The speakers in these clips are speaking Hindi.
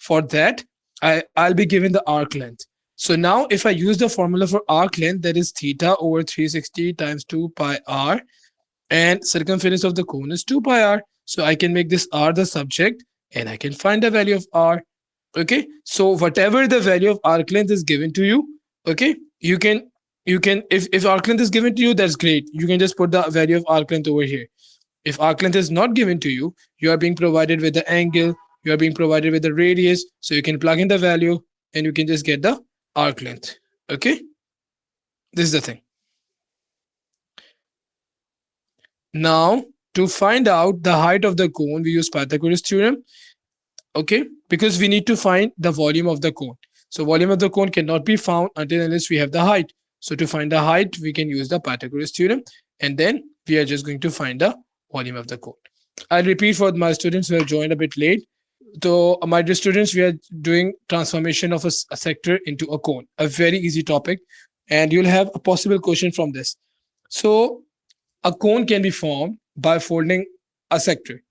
For that, I'll be given the arc length. So now if I use the formula for arc length, that is theta over 360 times 2 pi r, and circumference of the cone is 2 pi r. So I can make this r the subject and I can find the value of r. Okay, so whatever the value of arc length is given to you, okay, you can if arc length is given to you, that's great. You can just put the value of arc length over here. If arc length is not given to you, you are being provided with the angle, you are being provided with the radius, so you can plug in the value and you can just get the arc length. Okay, this is the thing. Now to find out the height of the cone, we use Pythagoras theorem. Okay, because we need to find the volume of the cone. So volume of the cone cannot be found until unless we have the height. So to find the height, we can use the Pythagoras theorem, and then we are just going to find the volume of the cone. I'll repeat for my students who have joined a bit late. So my dear students, we are doing transformation of a sector into a cone, a very easy topic, and you'll have a possible question from this. So a cone can be formed by folding a sector.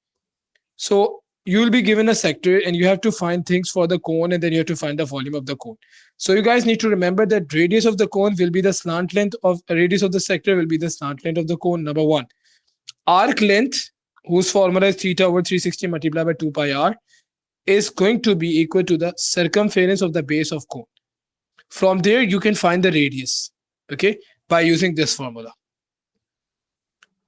So you will be given a sector and you have to find things for the cone, and then you have to find the volume of the cone. So you guys need to remember that radius of the cone will be the slant length of radius of the sector will be the slant length of the cone, number one. Arc length, whose formula is theta over 360 multiplied by 2 pi r, is going to be equal to the circumference of the base of cone. From there you can find the radius, okay, by using this formula.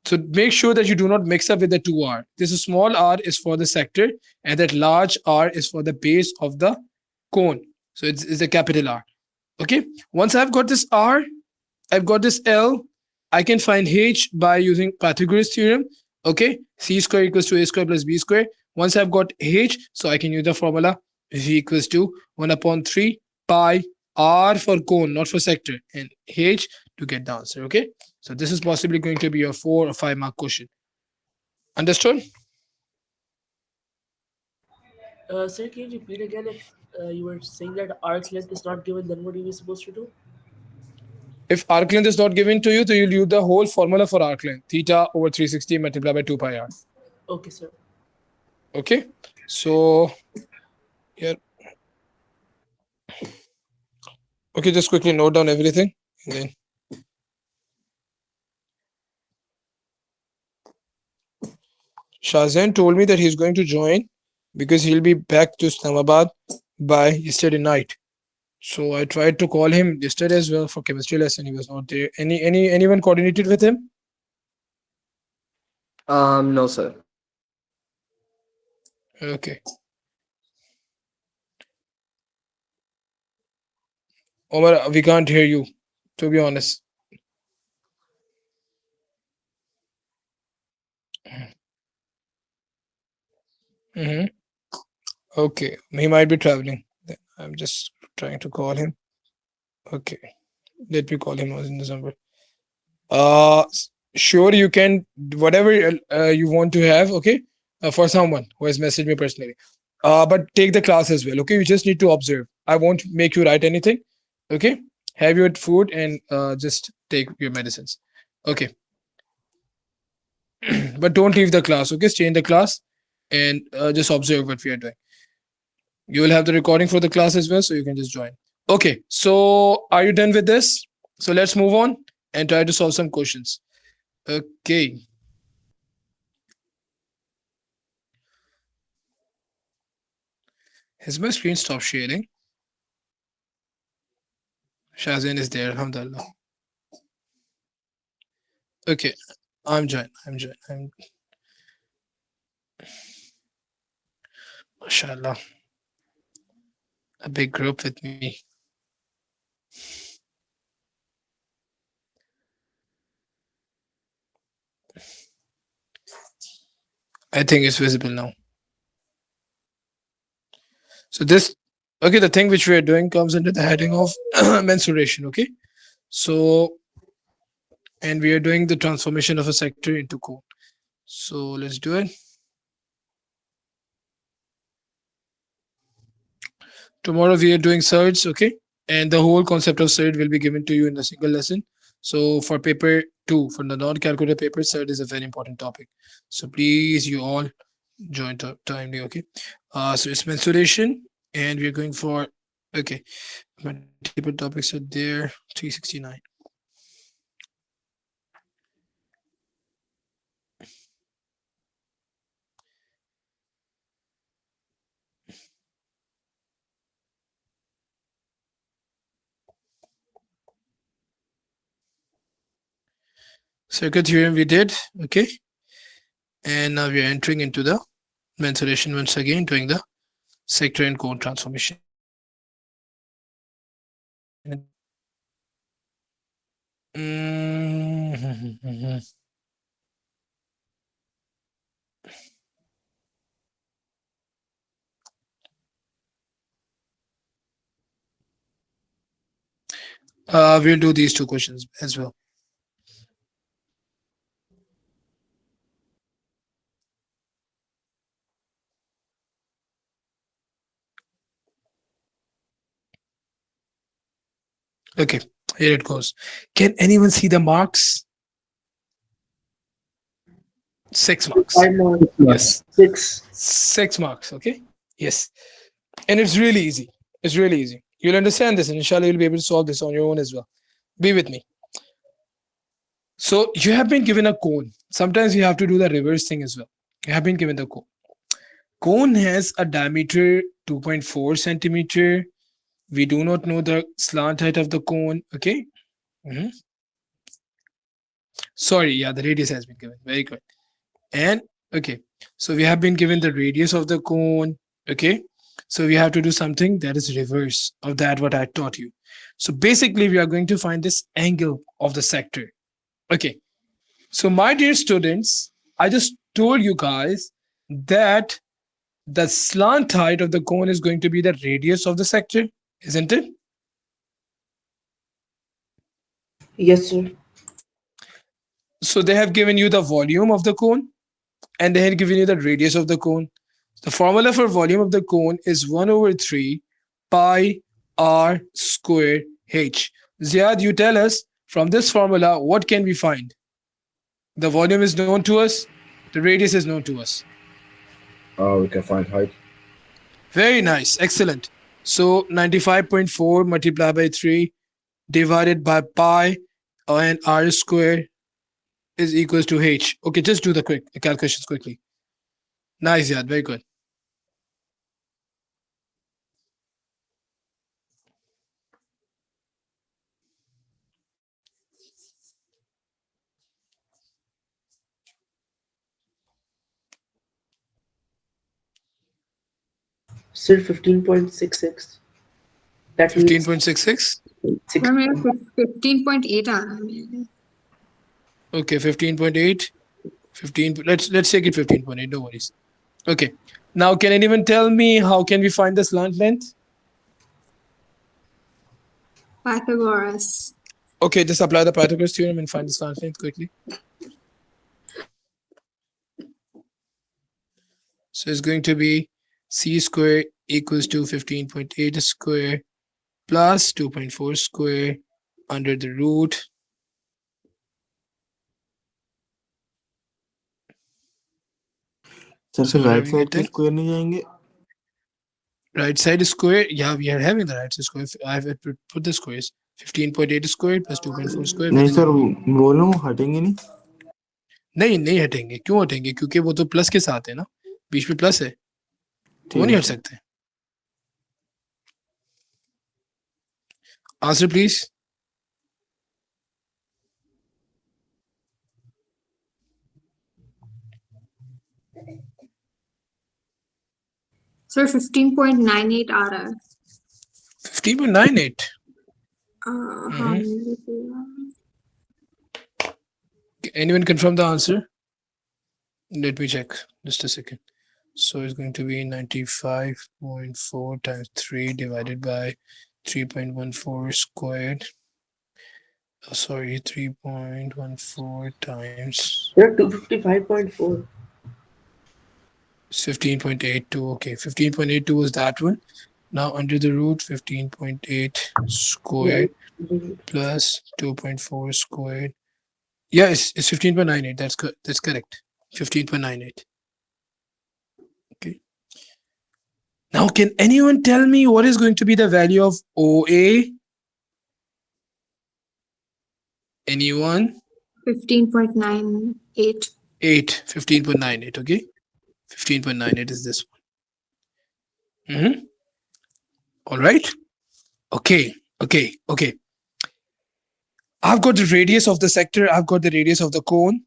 So make sure that you do not mix up with the 2r. This small r is for the sector and that large r is for the base of the cone. So it's a capital R. Okay. Once I've got this r, I've got this L, I can find h by using Pythagoras theorem. Okay. C square equals to a square plus b square. Once I've got h, so I can use the formula v equals to 1 upon 3 pi r for cone, not for sector, and h to get the answer. Okay. So this is possibly going to be a 4 or 5 mark question. Understood? Sir, can you repeat again if you were saying that arc length is not given, then what are we supposed to do? If arc length is not given to you, so you'll use the whole formula for arc length, theta over 360 multiplied by 2 pi r. Okay, sir. Okay. So here, okay, just quickly note down everything and then Shahzain told me that he's going to join because he'll be back to Islamabad by yesterday night. So I tried to call him yesterday as well for chemistry lesson. He was not there. Anyone coordinated with him? No, sir. Okay. Omar, we can't hear you, to be honest. Mm-hmm. Okay. He might be traveling. I'm just trying to call him. Okay. Let me call him in this number. Sure, you can whatever you want to have, okay, for someone who has messaged me personally. But take the class as well, okay? You just need to observe. I won't make you write anything, okay? Have your food and just take your medicines, okay? But don't leave the class, okay? Stay in the class and just observe what we are doing. You will have the recording for the class as well, so you can just join. Okay, so are you done with this? So let's move on and try to solve some questions. Okay. Has my screen stopped sharing? Shazin is there, alhamdulillah. Okay, I'm joined. MashaAllah. A big group with me. I think it's visible now. So this, okay, the thing which we are doing comes under the heading of mensuration, okay? So, and we are doing the transformation of a sector into cone. So let's do it. Tomorrow we are doing surds, okay? And the whole concept of surd will be given to you in a single lesson. So for paper 2, for the non-calculator paper, surd is a very important topic. So please, you all join timely, okay? So it's mensuration and we're going for, okay, multiple topics are there, 369. Circuit theorem we did, okay, and now we're entering into the mensuration once again, doing the sector and cone transformation. Mhm. We'll do these two questions as well. Okay, here it goes. Can anyone see the marks? 6 marks. 5 marks. Yes, 6. 6 marks. Okay. Yes, and it's really easy. It's really easy. You'll understand this, and inshallah, you'll be able to solve this on your own as well. Be with me. So you have been given a cone. Sometimes you have to do the reverse thing as well. You have been given the cone. Cone has a diameter 2.4 centimeter. We do not know the slant height of the cone. Okay. Mhm. Sorry, yeah, the radius has been given. Very good. And okay, so we have been given the radius of the cone. Okay, so we have to do something that is reverse of that what I taught you. So basically, we are going to find this angle of the sector. Okay, so my dear students, I just told you guys that the slant height of the cone is going to be the radius of the sector, isn't it? Yes, sir. So they have given you the volume of the cone and they had given you the radius of the cone. The formula for volume of the cone is 1 over 3 pi r square h. Ziad, you tell us from this formula what can we find? The volume is known to us, the radius is known to us. We can find height. Very nice, excellent. So 95.4 multiplied by 3 divided by pi and r square is equals to h. Okay, just do the quick calculations quickly. Nice, Ziad, very good. Sir, 15.66. That means 15.66. 6. और मेरा 15.8 आ रहा है मेरे। Okay, 15.8. 15. Let's take it 15.8. No worries. Okay. Now, can anyone tell me how can we find the slant length? Pythagoras. Okay, just apply the Pythagoras theorem and find the slant length quickly. So it's going to be c square equals to 15.8 square plus 2.4 square under the root. Sir So फिर what are right we side के getting? स्क्वायर नहीं जाएंगे? Right side square. Yeah, we are having the right side square. I have put the squares. 15.8 square plus 2.4 square. नहीं Very सर good. बोल रहा हूँ हटेंगे नहीं. नहीं नहीं हटेंगे, क्यों हटेंगे? क्योंकि वो तो प्लस के साथ है ना, बीच में प्लस है, वो ठीक नहीं है हट सकते. Answer please. सर 15.98 आ रहा है। 15.98. हाँ मेरे को Anyone confirm the answer? Let me check just a second. So it's going to be 95.4 times 3 divided by 3.14 squared. Oh, sorry, 3.14 times Sir, 255.4. 15.82. Okay, 15.82 was that one. Now under the root 15.8 squared plus 2.4 squared. Yeah, it's 15.98. That's correct. 15.98. Okay. Now, can anyone tell me what is going to be the value of OA? Anyone? 15.98. 15.98, okay? 15.98 is this one. All right. Okay. I've got the radius of the sector. I've got the radius of the cone.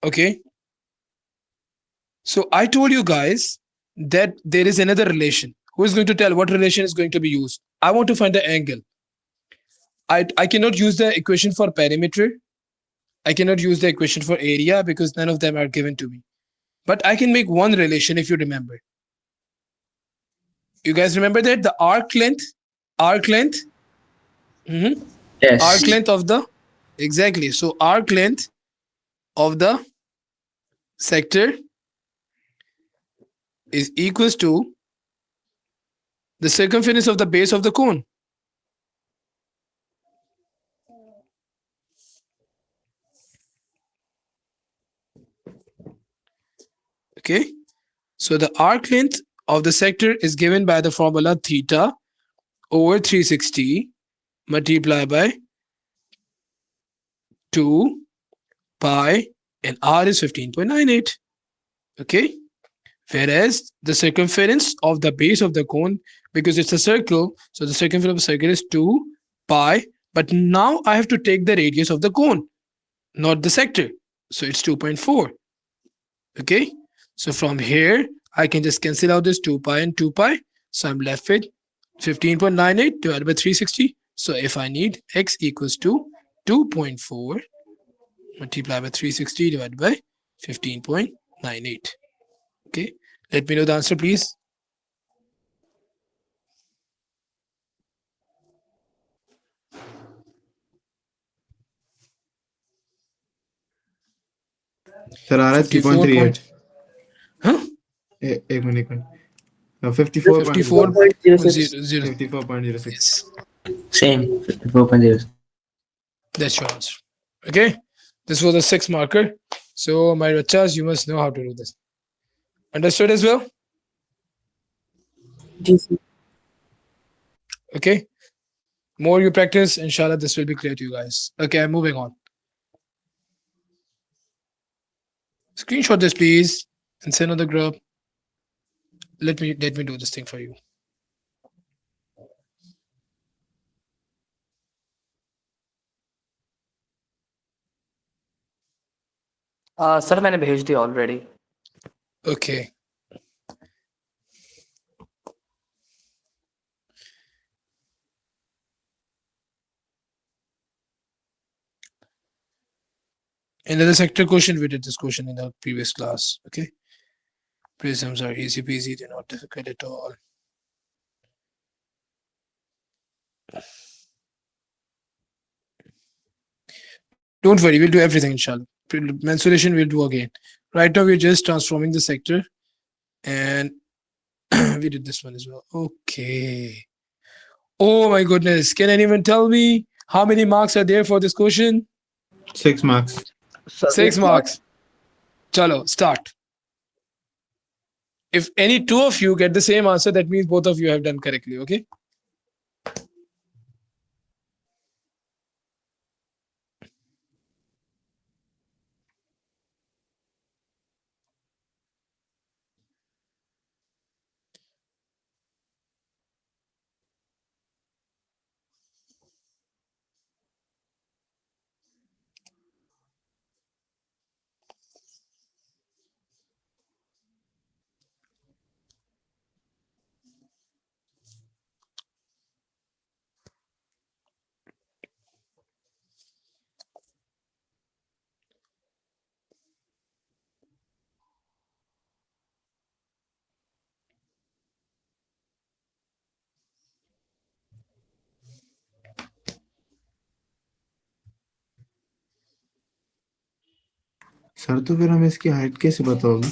Okay. So I told you guys that there is another relation. Who is going to tell what relation is going to be used? I want to find the angle. I cannot use the equation for perimeter. I cannot use the equation for area because none of them are given to me. But I can make one relation if you remember. You guys remember that? The arc length. Yes. Arc length of the, exactly. So arc length of the sector is equals to the circumference of the base of the cone. Okay. So the arc length of the sector is given by the formula theta over 360 multiplied by 2 pi, and r is 15.98. Okay. Whereas the circumference of the base of the cone, because it's a circle, so the circumference of the circle is 2 pi. But now I have to take the radius of the cone, not the sector. So it's 2.4. Okay. So from here, I can just cancel out this 2 pi and 2 pi. So I'm left with 15.98 divided by 360. So if I need x equals to 2.4 multiplied by 360 divided by 15.98. Okay, let me know the answer, please. Sir आ रहा है 3.38. Huh? एक मिनट 54. 54.06. 54.06. Yes, Same. 54.06. that's your answer. Okay, this was the 6th marker. So my bachas, you must know how to do this. Understood as well? GC. Okay. More you practice, inshallah, this will be clear to you guys. Okay, I'm moving on. Screenshot this, please, and send on the group. Let me do this thing for you. Sir मैंने भेज दिया already. Okay. Another sector question, we did this question in the previous class. Okay. Prisms are easy peasy, they're not difficult at all. Don't worry, we'll do everything, inshallah. Mensuration we'll do again. Right now, we're just transforming the sector, and we did this one as well. Okay. Oh my goodness. Can anyone tell me how many marks are there for this question? 6 marks. 6 marks. Chalo, start. If any two of you get the same answer, that means both of you have done correctly. Okay. Sir तो फिर हमें इसकी हाइट कैसे बताओगे?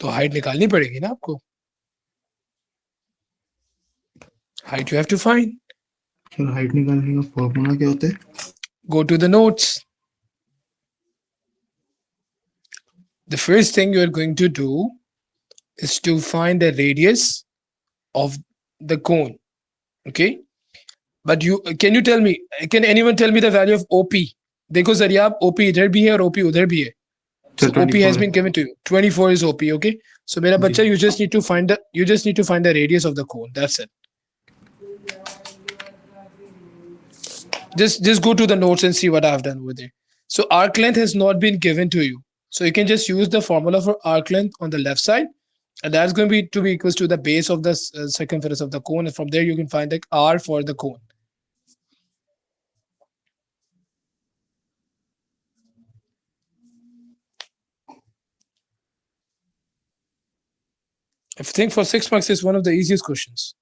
तो हाइट निकालनी पड़ेगी ना आपको. Height you have to find. Sir height निकालने का फॉर्मूला क्या होता है? Go to the notes. The first thing you are going to do is to find the radius of the cone. Okay, but can you tell me? Can anyone tell me the value of OP? देखो जरिया आप OP इधर भी है और OP उधर भी है. So OP has 24 been given to you. 24 is OP. Okay. So मेरा बच्चा, you just need to find the radius of the cone. That's it. Just go to the notes and see what I've done with it. So arc length has not been given to you. So you can just use the formula for arc length on the left side, and that's going to be equals to the base of the circumference of the cone, and from there you can find the R for the cone. I think for 6 marks is one of the easiest questions.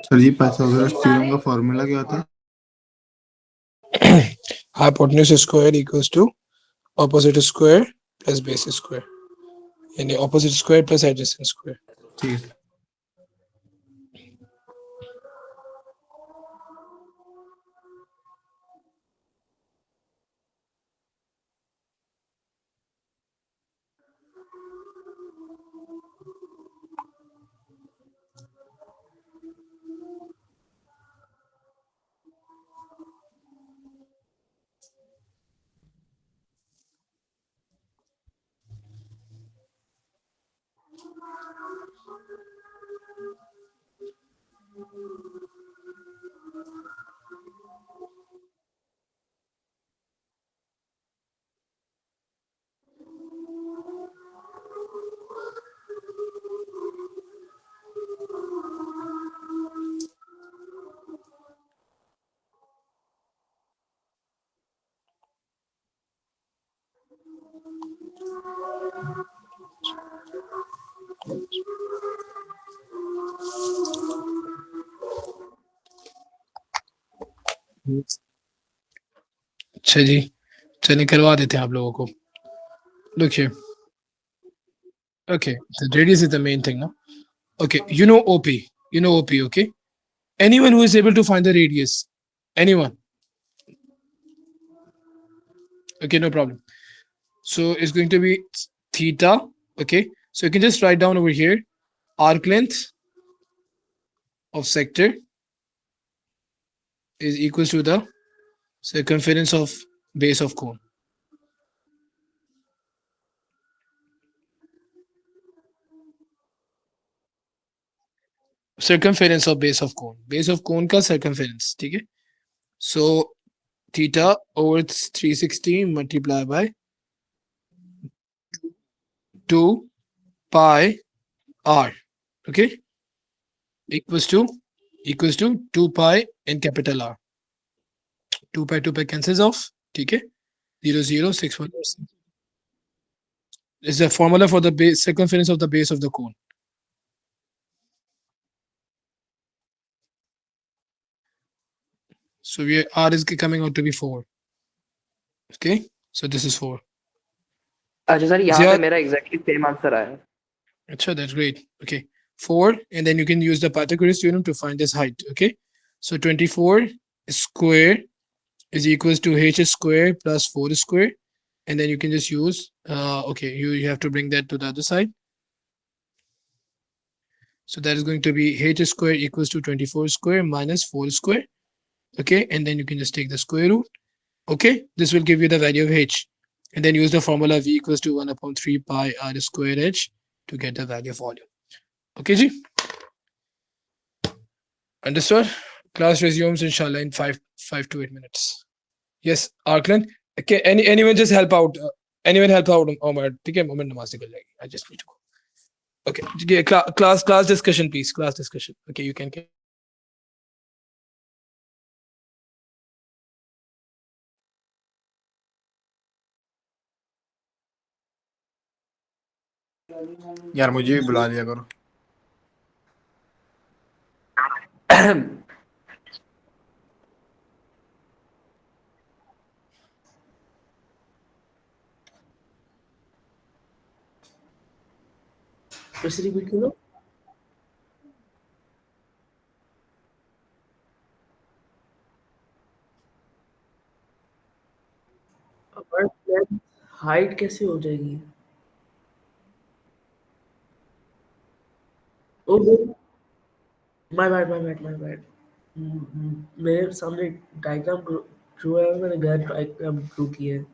Sir ji Pythagoras theorem का फॉर्मूला क्या होता है? Hypotenuse square equals to opposite square plus base square. यानी opposite square plus adjacent square. ठीक है. अच्छा जी, चलिए करवा देते हैं आप लोगों को। Look here. Okay, the radius is the main thing now. Okay, you know OP. You know OP, okay? Anyone who is able to find the radius? Anyone? Okay, no problem. So it's going to be theta, okay? So you can just write down over here arc length of sector is equals to the circumference of base of cone. Circumference of base of cone. Base of cone का circumference, ठीक है? So theta over 360 multiplied by 2 pi r, okay? Equals to 2 pi in capital R. 2 pi cancels off, ठीक है? 0 0 6 1 is the formula for the base circumference of the base of the cone. So R is coming out to be 4. Okay, so this is 4. अच्छा सर यहाँ पे Ziad- मेरा exactly same answer आया है. Achha, that's great. Okay, 4, and then you can use the Pythagoras theorem to find this height. Okay, so 24 square is equals to h square plus 4 square, and then you can just use okay, you have to bring that to the other side. So that is going to be h square equals to 24 square minus 4 square. Okay, and then you can just take the square root. Okay, this will give you the value of h, and then use the formula v equals to 1 upon 3 pi r square h to get the value of volume. Okay, ji? Understood? Class resumes inshallah in 5 to 8 minutes. Yes, Arkland. Okay, anyone just help out? Anyone help out? Omar, ठीक है, moment नमाज निकल जाएगी. I just need to go. Okay, yeah, class discussion, please. Class discussion. Okay, you can. यार मुझे भी बुला लिया करो। फिर से रिपीट करो। हाइट कैसे हो जाएगी? Oh my bad. मेरे सामने डायग्राम ड्रू है, मैंने गलत डायग्राम ड्रू किया है।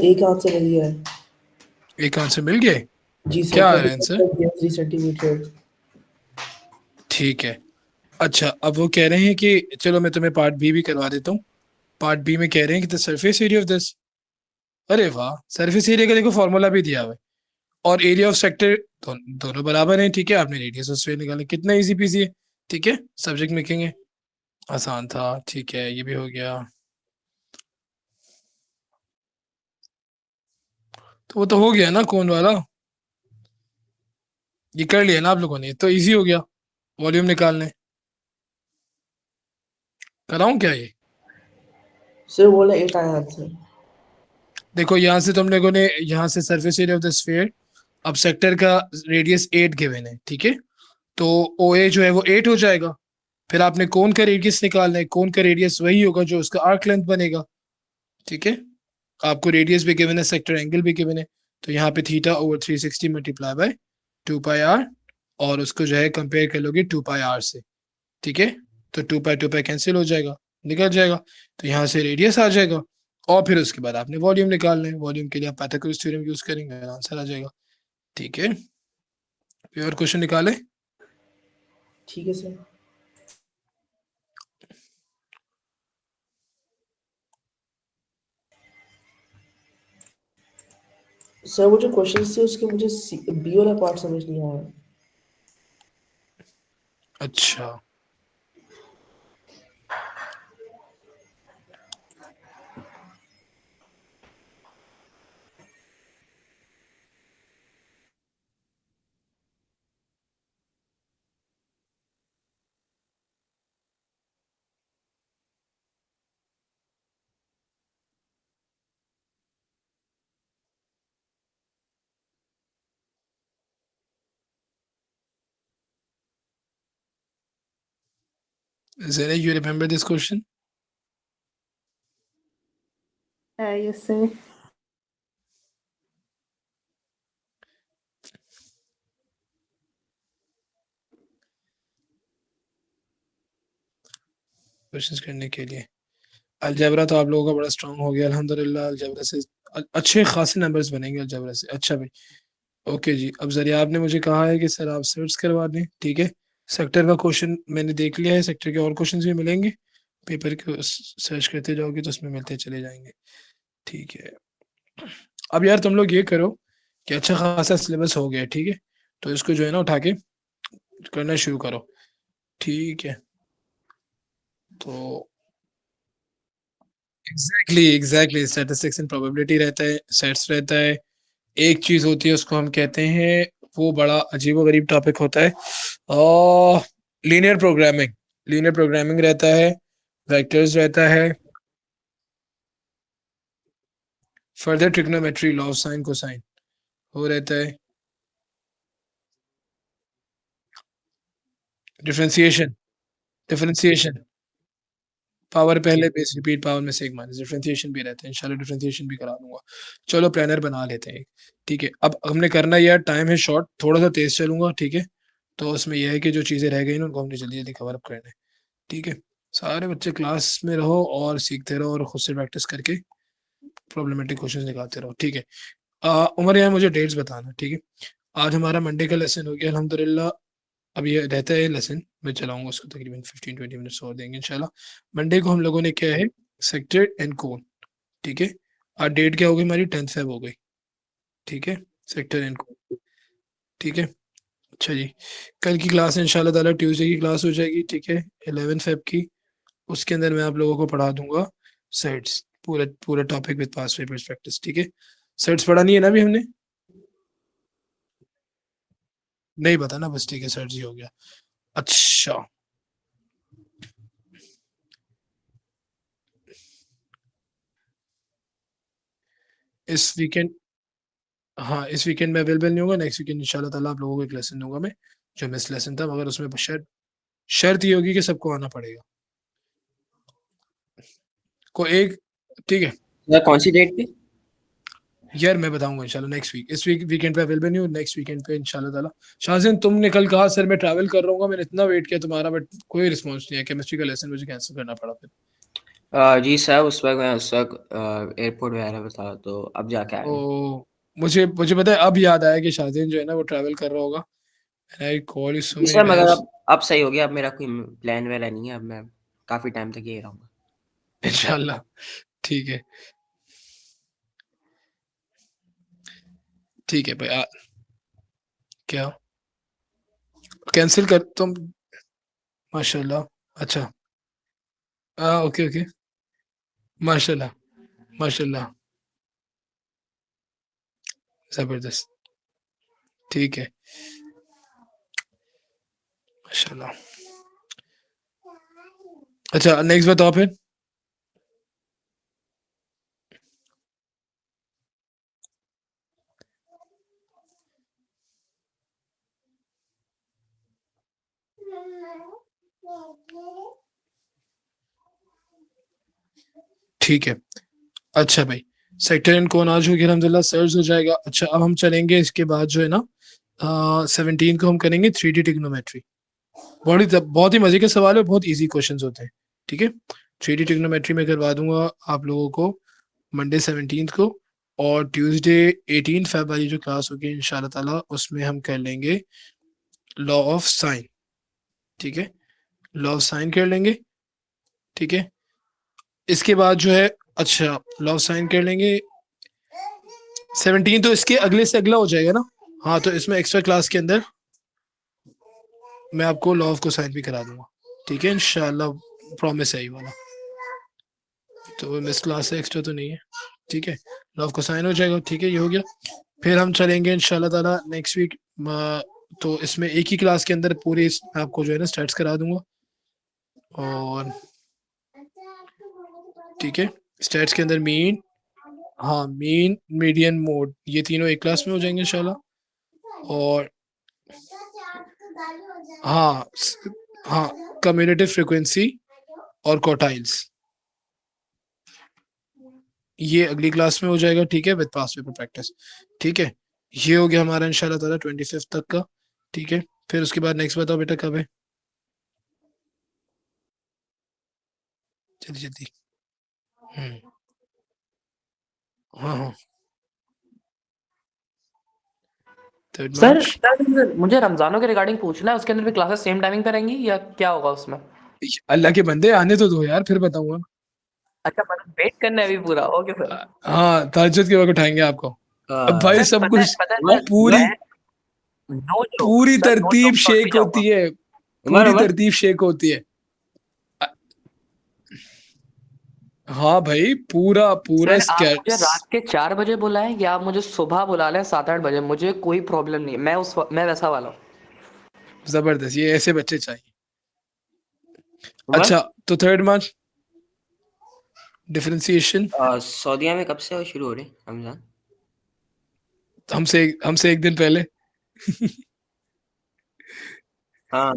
एक आंसर मिल गया है। एक आंसर मिल गया? जी सर, क्या है आंसर? 3 सेंटीमीटर। ठीक है। अच्छा, अब वो कह रहे हैं कि चलो मैं तुम्हें पार्ट बी भी करवा देता हूँ। पार्ट बी में कह रहे हैं कि the surface area of this, अरे वाह, सरफेस एरिया का देखो फॉर्मूला भी दिया हुआ है, और एरिया ऑफ सेक्टर दोनों बराबर हैं। ठीक है, आपने रेडियस ऑफ स्फीयर निकाला, कितना इजी पीसी है। ठीक है, सब्जेक्ट लिखेंगे, आसान था। ठीक है, ये भी हो गया। तो वो तो हो गया ना कौन वाला, ये कर लिया ना आप लोगों ने, तो इजी हो गया वॉल्यूम निकालने। कराऊं क्या ये? सर बोला 8 आया आंसर। देखो यहाँ से तुम लोगों ने, यहाँ से surface area of the sphere, अब सेक्टर का रेडियस 8 गिवन है। ठीक है, तो ओ ए जो है वो 8 हो जाएगा। फिर आपने कोन का रेडियस निकालना है, कोन का रेडियस वही होगा जो उसका आर्क लेंथ बनेगा। ठीक है, आपको रेडियस भी गिवन है, सेक्टर एंगल भी गिवन है, तो यहाँ पे theta over 360 multiply by 2 pi R, और उसको जो है कंपेयर कर लोगे 2 पाई आर से। ठीक है, तो 2 पाई कैंसिल हो जाएगा, निकल जाएगा, तो यहाँ से रेडियस आ जाएगा। और फिर उसके बाद आपने वॉल्यूम निकालना है, वॉल्यूम के लिए आप पाइथागोरस थ्योरम यूज करेंगे, आंसर आ जाएगा। ठीक है, कोई और क्वेश्चन निकाले? ठीक है सर। सर वो जो क्वेश्चन थे उसके मुझे बी वाला पार्ट समझ नहीं आया। अच्छा, Zara, you remember this question? Yes, sir. Questions करने के लिए अलजेब्रा तो आप लोगों का बड़ा स्ट्रांग हो गया अल्हम्दुलिल्लाह। अलजेब्रा से अच्छे खासे नंबर्स बनेंगे अलजेब्रा से। अच्छा भाई, ओके जी। अब जरिए आपने मुझे कहा है कि सर आप सर्च करवा दें। ठीक है, सेक्टर का क्वेश्चन मैंने देख लिया है, सेक्टर के और क्वेश्चंस भी मिलेंगे, पेपर को सर्च करते जाओगे तो उसमें मिलते चले जाएंगे। ठीक है, अब यार तुम लोग ये करो कि अच्छा खासा सिलेबस हो गया है, ठीक है, तो इसको जो है ना उठा के करना शुरू करो। ठीक है, तो एग्जैक्टली स्टैटिस्टिक्स एंड प्रोबेबिलिटी रहता है, सेट्स रहता है, एक चीज होती है उसको हम कहते हैं, वो बड़ा अजीब गरीब टॉपिक होता है, और लीनियर प्रोग्रामिंग रहता है, वेक्टर्स रहता है, further trigonometry, law of sine cosine वो रहता है, डिफरेंशिएशन पावर पहले बेस रिपीट पावर में सेक माइनस, डिफरेंशिएशन भी रहता है, इंशाल्लाह डिफरेंशिएशन भी करा दूंगा। चलो प्लानर बना लेते हैं एक। ठीक है, अब हमने करना यार, टाइम है शॉर्ट, थोड़ा सा तेज चलूंगा। ठीक है, तो उसमें यह है कि जो चीज़ें रह गई ना उनको हमने जल्दी जल्दी कवर अप करना है। ठीक है, सारे बच्चे क्लास में रहो और सीखते रहो और खुद से प्रैक्टिस करके प्रॉब्लमेटिक क्वेश्चंस निकालते रहो। ठीक है, उमर यार मुझे डेट्स बताना। ठीक है, आज हमारा मंडे का लेसन हो गया अल्हम्दुलिल्लाह। अब ये रहता है लेसन, मैं चलाऊंगा उसको, तकरीबन 15-20 मिनट्स और देंगे इंशाल्लाह। मंडे को हम लोगों ने क्या है, सेक्टर एंड कोन। ठीक है, आज डेट क्या हो गई हमारी, 10 फेब हो गई। ठीक है, सेक्टर एंड कोन। ठीक है, अच्छा जी, कल की क्लास इंशाल्लाह ताला ट्यूसडे की क्लास हो जाएगी। ठीक है, 11 फेब की, उसके अंदर मैं आप लोगों को पढ़ा दूंगा सेट्स, पूरा पूरा topic with past papers practice. ठीक है, सेट्स पढ़ा नहीं है ना अभी हमने, नहीं पता ना, बस ठीक है, सर जी हो गया। अच्छा, इस वीकेंड, हाँ इस वीकेंड में अवेलेबल नहीं होगा, नेक्स्ट वीकेंड इंशाल्लाह ताला आप लोगों को एक लेसन दूंगा मैं, जो मिस लेसन था, मगर उसमें शर्त ये होगी कि सबको आना पड़ेगा को एक। ठीक है सर कौन सी डेट पे? यार, मैं बताऊंगा इंशाल्लाह नेक्स्ट वीक, इस वीक वीकेंड पे अवेलेबल नहीं हो, नेक्स्ट वीकेंड पे इंशाल्लाह ताला। शाहजहान तुमने कल कहा सर मैं ट्रैवल कर रहा हूँ, मैंने इतना वेट किया तुम्हारा, बट कोई रिस्पॉन्स नहीं है, केमिस्ट्री का लेसन मुझे कैंसिल करना पड़ा फिर। जी सर, मैं उस वक्त एयरपोर्ट वगैरह पे था, तो अब जाके आया हूँ। ओ, मुझे पता है, अब याद आया कि शाहजहान जो है ना वो ट्रैवल कर रहा होगा, and I call you so जी many सर, मगर times। अब अब सही हो गया, अब मेरा कोई प्लान वगैरह नहीं है, अब मैं काफी टाइम तक यही रहूंगा। इंशाल्लाह। ठीक है, ठीक है भाई। क्या कैंसिल कर तुम? माशाल्लाह। अच्छा, ओके ओके। माशाल्लाह, माशाल्लाह, जबरदस्त। ठीक है, माशाल्लाह। अच्छा, नेक्स्ट बताओ फिर। ठीक है। अच्छा भाई, सेक्टर एंड कोन आज हो गया अल्हम्दुलिल्लाह, सर्च हो जाएगा। अच्छा, अब हम चलेंगे इसके बाद जो है ना 17 को हम करेंगे 3D टिग्नोमेट्री। बहुत ही मजे के सवाल है, बहुत इजी क्वेश्चंस होते हैं। ठीक है, 3D टिग्नोमेट्री में करवा दूंगा आप लोगों को मंडे 17 को, और ट्यूसडे 18 फेब वाली जो क्लास होगी इंशाल्लाह ताला उसमें हम कर लेंगे लॉ ऑफ साइन। ठीक है, लॉ ऑफ साइन कर लेंगे। ठीक है, इसके बाद जो है, अच्छा लॉ ऑफ साइन कर लेंगे 17, तो इसके अगले से अगला हो जाएगा ना। हाँ, तो इसमें एक्स्ट्रा क्लास के अंदर मैं आपको लॉ ऑफ कोसाइन भी करा दूंगा। ठीक है, इंशाल्लाह, प्रॉमिस है ये वाला। तो मिस क्लास है, एक्स्ट्रा तो नहीं है। ठीक है, लॉ ऑफ कोसाइन हो जाएगा। ठीक है, ये हो गया। फिर हम चलेंगे इंशाल्लाह ताला नेक्स्ट वीक। तो इसमें एक ही क्लास के अंदर पूरे आपको जो है ना स्टैट्स करा दूंगा। और ठीक है, स्टैट्स के अंदर मीन, हाँ मीन, मीडियन, मोड, ये तीनों एक क्लास में हो जाएंगे इंशाल्लाह। और हाँ हाँ, कम्युलेटिव फ्रीक्वेंसी और क्वार्टाइल्स, ये अगली क्लास में हो जाएगा। ठीक है, विद पास पेपर प्रैक्टिस। ठीक है, ये हो गया हमारा इंशाल्लाह ताला 25 तक का। ठीक है, फिर उसके बाद नेक्स्ट बताओ बेटा कब है? जल्दी जल्दी। हाँ हाँ, 3 सर मार्च। सर मुझे रमजानों के रिगार्डिंग पूछना है, उसके अंदर भी क्लासेस सेम टाइमिंग पे रहेंगी या क्या होगा उसमें? अल्लाह के बंदे आने तो दो यार, फिर बताऊंगा। अच्छा, मतलब वेट करना है अभी पूरा। Okay sir. हाँ, तहज्जुद के वक्त उठाएंगे आपको। अब भाई सर सब कुछ पता है उमर पूरी मैं नो जोक पूरी सर, नो तरतीब जोक छोड़ भी शेक जाऊंगा। होती है, उमर पूरी उमर तरतीब शेक होती है। हाँ भाई, पूरा पूरा सर आप मुझे स्केट। रात के 4 बजे बुलाएं या आप मुझे सुबह बुला लें 7-8 बजे, मुझे कोई प्रॉब्लम नहीं है। मैं वैसा वाला हूँ। जबरदस्त, ये ऐसे बच्चे चाहिए। उमर अच्छा, तो 3 मार्च डिफरेंशिएशन। सऊदीया में कब से शुरू हो रहे रमजान? हमसे एक दिन पहले। हाँ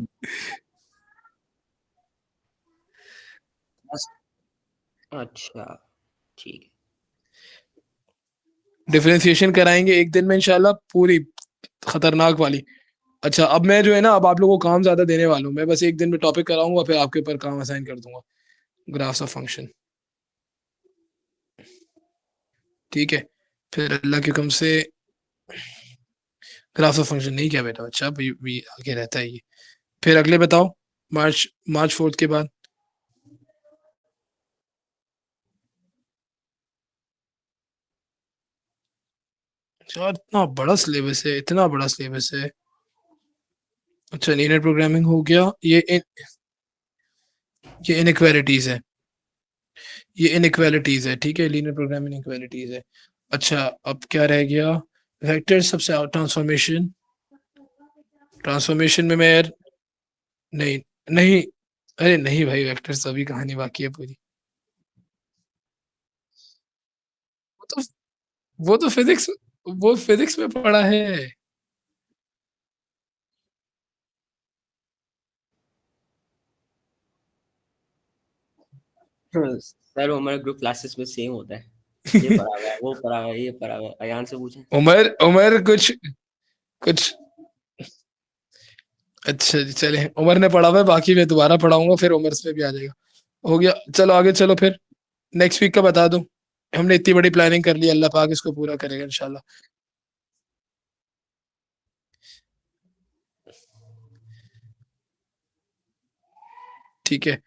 बस, अच्छा ठीक है। डिफरेंशिएशन कराएंगे एक दिन में इंशाल्लाह, पूरी खतरनाक वाली। अच्छा, अब मैं जो है ना, अब आप लोगों को काम ज्यादा देने वाला हूँ। मैं बस एक दिन में टॉपिक कराऊंगा, फिर आपके ऊपर काम असाइन कर दूंगा, ग्राफ्स ऑफ फंक्शन। ठीक है, फिर अल्लाह के हुक्म से ग्राफ्स ऑफ फंक्शन नहीं किया बेटा, अच्छा भी आगे रहता है ये। फिर अगले बताओ, मार्च मार्च 4 के बाद। यार इतना बड़ा सिलेबस है, इतना बड़ा सिलेबस है। अच्छा, लीनियर प्रोग्रामिंग हो गया। ये इनइक्वालिटीज है, ये इनइक्वालिटीज है। ठीक है, लीनियर प्रोग्रामिंग इनइक्वालिटीज है। अच्छा, अब क्या रह गया? वेक्टर सबसे ट्रांसफॉर्मेशन। ट्रांसफॉर्मेशन में मैं यार, नहीं नहीं, अरे नहीं भाई, वेक्टर्स अभी कहानी बाकी है पूरी। वो तो वो तो फिजिक्स वो फिजिक्स में पढ़ा है। सर उमर ग्रुप क्लासेस में सेम होता है, ये पढ़ा हुआ है, वो पढ़ा हुआ है, ये पढ़ा हुआ है, अयान से पूछें। उमर उमर कुछ कुछ अच्छा जी, चले, उमर ने पढ़ा हुआ है, बाकी मैं दोबारा पढ़ाऊंगा, फिर उमर से भी आ जाएगा। हो गया, चलो आगे चलो फिर। नेक्स्ट वीक का बता दो। हमने इतनी बड़ी प्लानिंग कर ली, अल्लाह पाक इसको पूरा करेगा इंशाल्लाह। ठीक है,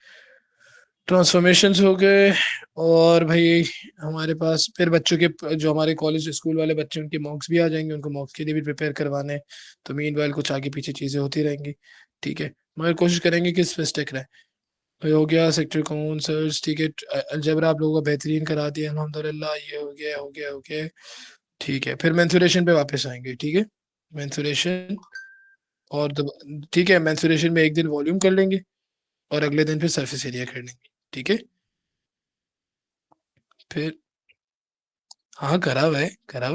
ट्रांसफॉर्मेशंस हो गए। और भाई हमारे पास फिर बच्चों के जो हमारे कॉलेज स्कूल वाले बच्चे उनके मॉक्स भी आ जाएंगे, उनको मॉक्स के लिए भी प्रिपेयर करवाने हैं। तो मीनवाइल कुछ आगे पीछे चीज़ें होती रहेंगी, ठीक है, मगर कोशिश करेंगे कि इस पे स्टिक रहे। भाई हो गया सेक्टर कौन सर्च, ठीक है, अलजेब्रा आप लोगों को बेहतरीन करा दिया अल्हम्दुलिल्लाह, ये हो गया हो गया हो गया, ठीक है। फिर मेंसुरेशन पे वापस आएंगे, ठीक है, मेंसुरेशन और ठीक है, मेंसुरेशन में एक दिन वॉल्यूम कर लेंगे और अगले दिन फिर सरफेस एरिया कर लेंगे, ठीक है। फिर हाँ करा हुआ है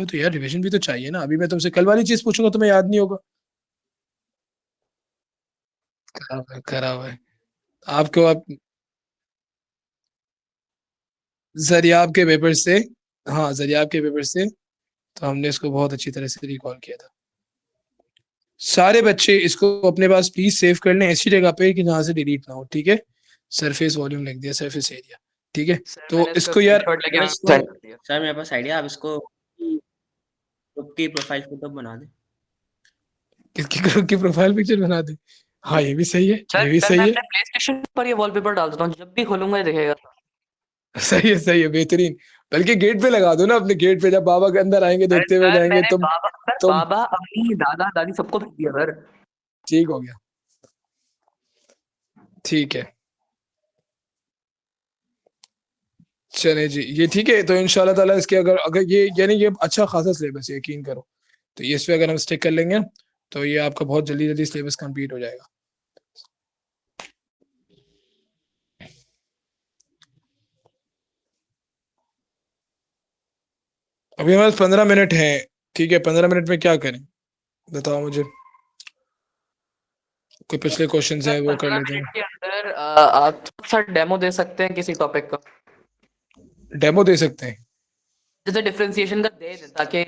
तो यार रिवीजन भी तो चाहिए ना। अभी मैं तुमसे कल वाली चीज पूछूंगा तुम्हें याद नहीं होगा। करा हुआ है आपको। आप जरियाब के पेपर से, हाँ जरियाब के पेपर से, तो हमने इसको बहुत अच्छी तरह से रिकॉल किया था। सारे बच्चे इसको अपने पास प्लीज सेव कर लें ऐसी जगह पे कि जहाँ से डिलीट ना हो, ठीक है। सरफेस वॉल्यूम लिख दिया, सरफेस एरिया, ठीक है। तो मैंने इसको यार स्क्रीनशॉट लेके इसको- सेंड कर दिया। सर मेरे पास आइडिया, आप इसको ग्रुप की प्रोफाइल फोटो बना दें। किसकी ग्रुप की प्रोफाइल पिक्चर बना दे। हाँ ये भी सही है, ये भी सर सही मैं है, अपने प्लेस्टेशन पर ये वॉलपेपर डाल देता हूँ, जब भी खोलूंगा ये दिखेगा। सही है बेहतरीन। बल्कि गेट पे लगा दो ना, अपने गेट पे जब बाबा के अंदर आएंगे देखते हुए सर जाएंगे मैंने तुम। तुम बाबा अम्मी दादा दादी सबको भेज दिया सर। ठीक हो गया, ठीक है, चले जी, ये ठीक है। तो इंशाल्लाह ताला इसके अगर अगर ये यानी ये अच्छा खासा सिलेबस है, यकीन करो। तो ये इस पे अगर हम स्टिक कर लेंगे तो ये आपका बहुत जल्दी जल्दी सिलेबस कंप्लीट हो जाएगा। अभी हमारे 15 मिनट हैं, ठीक है। 15 मिनट में क्या करें बताओ मुझे। कोई पिछले क्वेश्चन है वो कर 15 लेते हैं। मिनट के अंदर आप थोड़ा सा डेमो दे सकते हैं किसी टॉपिक का, डेमो दे सकते हैं, जैसे डिफरेंशिएशन का दे दें ताकि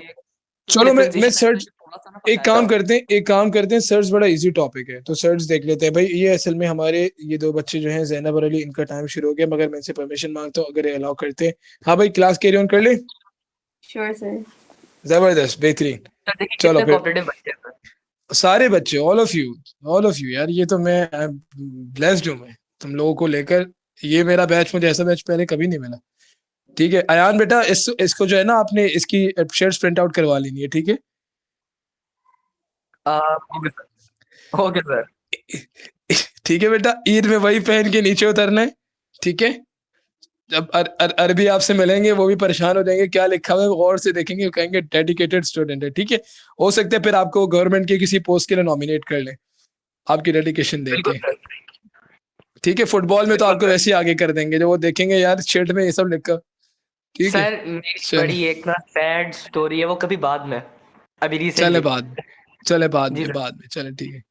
चलो मैं differentiation सर्च थोड़ा सा ना एक पता काम है। करते हैं, एक काम करते हैं, सर्च बड़ा इजी टॉपिक है तो सर्च देख लेते हैं। भाई ये असल में हमारे ये दो बच्चे जो हैं जैनब और अली, इनका टाइम शुरू हो गया, मगर मैं इनसे परमिशन मांगता हूँ अगर ये अलाउ करते हैं। हाँ भाई क्लास कैरी ऑन कर ले, Sure, sir. जबरदस्त बेहतरीन। सर देखिए चलो कितने फिर कॉपरेटिव बच्चे हैं सर। सारे बच्चे, ऑल ऑफ यू यार, ये तो मैं ब्लेस्ड हूँ मैं तुम लोगों को लेकर। ये मेरा बैच, मुझे ऐसा बैच पहले कभी नहीं मिला, ठीक है। अयान बेटा इसको जो है ना आपने इसकी शर्ट्स प्रिंट आउट करवा लेनी है, ठीक है। Okay sir, okay sir. ठीक है बेटा, ईद में वही पहन के नीचे उतरना है, ठीक है। जब अरबी आपसे मिलेंगे वो भी परेशान हो जाएंगे, क्या लिखा हुआ है गौर से देखेंगे, कहेंगे डेडिकेटेड स्टूडेंट है, ठीक है। हो सकता है फिर आपको गवर्नमेंट के किसी पोस्ट के लिए नॉमिनेट कर ले आपकी डेडिकेशन देख बिल्कुल के, सर, ठीक है। फुटबॉल में तो बिल्कुल आपको सर। वैसे ही आगे कर देंगे, जो वो देखेंगे यार शर्ट में ये सब लिखा, ठीक है। सर मेरी चले बड़ी एक ना सैड स्टोरी है, वो कभी बाद में, अभी चले रिसेंटली। बाद में, चले बाद जी में, सर। बाद में चले, ठीक है।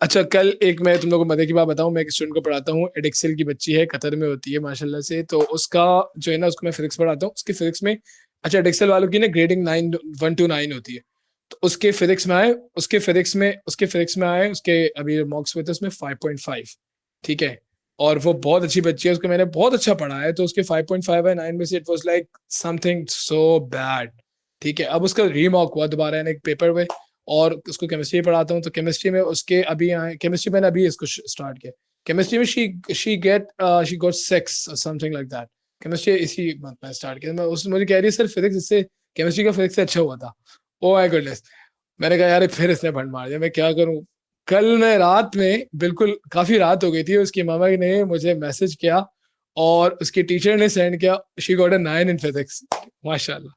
अच्छा कल एक मैं तुम लोगों को मजे की बात बताऊं, मैं एक स्टूडेंट को पढ़ाता हूँ, एडिक्सल की बच्ची है, कतर में होती है माशाल्लाह से। तो उसका जो है ना, उसको मैं फिजिक्स पढ़ाता हूँ, उसकी फिजिक्स में, अच्छा एडिक्सल वालों की ना ग्रेडिंग 1 to 9 होती है। तो उसके फिजिक्स में आए, उसके अभी मॉक्स में थे उसमें 5.5, ठीक है। और वो बहुत अच्छी बच्ची है, उसको मैंने बहुत अच्छा पढ़ा है, तो उसके 5.5 है 9 में से, it was like something so bad, ठीक है। अब उसका रीमॉक हुआ दोबारा यानी एक पेपर में, और उसको केमिस्ट्री पढ़ाता हूँ, तो केमिस्ट्री में उसके अभी आए, केमिस्ट्री मैंने अभी इसको स्टार्ट किया। केमिस्ट्री में she got 6 something like that. Chemistry इसी मंथ में स्टार्ट किया। मैं उस मुझे कह रही है सर फिजिक्स इससे, केमिस्ट्री का फिजिक्स से अच्छा हुआ था। ओ माय गुडनेस, मैंने कहा यार फिर इसने भंड मार दिया, मैं क्या करूं। कल मैं रात में, बिल्कुल काफी रात हो गई थी, उसकी मामा ने मुझे मैसेज किया और उसकी टीचर ने सेंड किया, she got a 9 in physics, माशाल्लाह।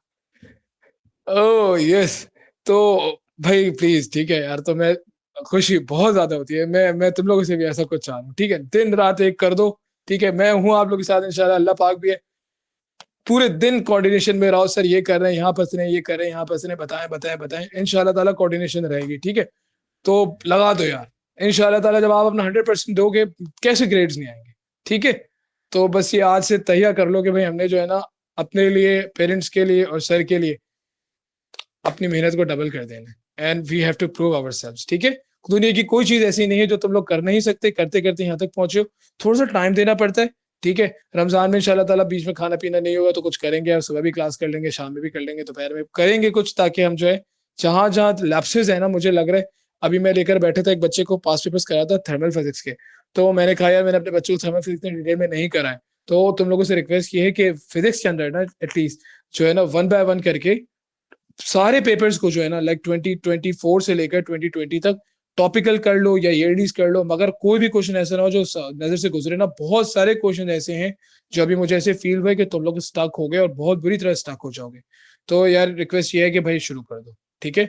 Oh yes. तो भाई प्लीज, ठीक है यार, तो मैं खुशी बहुत ज्यादा होती है, मैं तुम लोगों से भी ऐसा कुछ चाह रहा हूँ, ठीक है। दिन रात एक कर दो, ठीक है। मैं हूँ आप लोग के साथ इंशाल्लाह, अल्लाह पाक भी है। पूरे दिन कोऑर्डिनेशन में रहो, सर ये कर रहे हैं, यहाँ फंस रहे हैं, ये कर रहे हैं, यहाँ फंस रहे हैं, बताएं बताएं बताएं, इंशाल्लाह ताला कोऑर्डिनेशन रहेगी, ठीक है। तो लगा दो यार, इंशाल्लाह ताला जब आप अपना 100% दोगे, कैसे ग्रेड्स नहीं आएंगे, ठीक है। तो बस ये आज से तैयार कर लो कि भाई हमने जो है ना अपने लिए, पेरेंट्स के लिए और सर के लिए अपनी मेहनत को डबल कर देना, and we have to prove ourselves, ठीक है। दुनिया की कोई चीज ऐसी नहीं है जो तुम लोग कर नहीं सकते, करते करते यहाँ तक पहुंचे हो। थोड़ा सा टाइम देना पड़ता है, ठीक है। रमजान में इंशाल्लाह ताला बीच में खाना पीना नहीं होगा तो कुछ करेंगे, और सुबह भी क्लास कर लेंगे, शाम में भी कर लेंगे, दोपहर में करेंगे कुछ, ताकि हम जो है जहां जहां लैप्सेस है ना, मुझे लग रहा है अभी मैं लेकर बैठा था एक बच्चे को पास पेपर्स करा था थर्मल फिजिक्स के, तो मैंने कहा यार मैंने अपने बच्चों को थर्मल फिजिक्स में डिटेल में नहीं कराए, तो तुम लोगों से रिक्वेस्ट की है कि फिजिक्स के अंदर ना एटलीस्ट जो है ना 1 बाय 1 करके सारे पेपर्स को जो है ना लाइक 2024 से लेकर 2020 तक टॉपिकल कर लो या ईयरलीज कर लो, मगर कोई भी क्वेश्चन ऐसा ना हो जो नजर से गुजरे ना। बहुत सारे क्वेश्चन ऐसे हैं जो अभी मुझे ऐसे फील हुआ है कि तुम लोग स्टक हो गए और बहुत बुरी तरह स्टक हो जाओगे। तो यार रिक्वेस्ट ये है कि भाई शुरू कर दो, ठीक है,